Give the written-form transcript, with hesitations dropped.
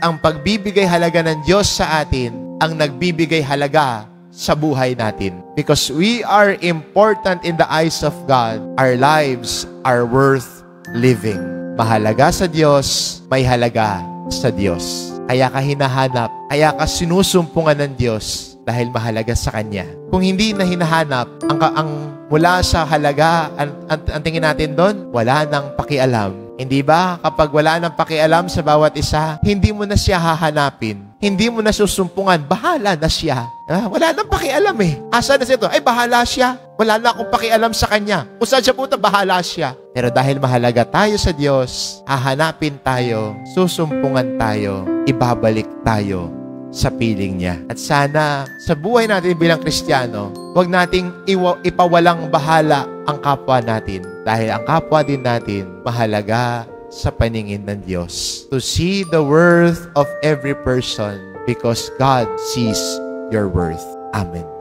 ang pagbibigay halaga ng Diyos sa atin ang nagbibigay halaga sa buhay natin. Because we are important in the eyes of God, our lives are worth living. Mahalaga sa Diyos, may halaga sa Diyos. Kaya ka hinahanap, kaya ka sinusumpungan ng Diyos dahil mahalaga sa Kanya. Kung hindi na hinahanap, ang mula sa halaga, ang tingin natin doon, wala nang pakialam. Hindi ba? Kapag wala nang pakialam sa bawat isa, hindi mo na siya hahanapin. Hindi mo na susumpungan, bahala na siya. Wala nang pakialam eh. Asa na siya ito? Ay, bahala siya. Wala na akong pakialam sa kanya. Kung saan siya punta, bahala siya. Pero dahil mahalaga tayo sa Diyos, hahanapin tayo, susumpungan tayo, ibabalik tayo sa piling niya. At sana, sa buhay natin bilang Kristiyano, huwag nating ipawalang bahala ang kapwa natin. Dahil ang kapwa din natin, mahalaga sa paningin ng Diyos. To see the worth of every person because God sees your worth. Amen.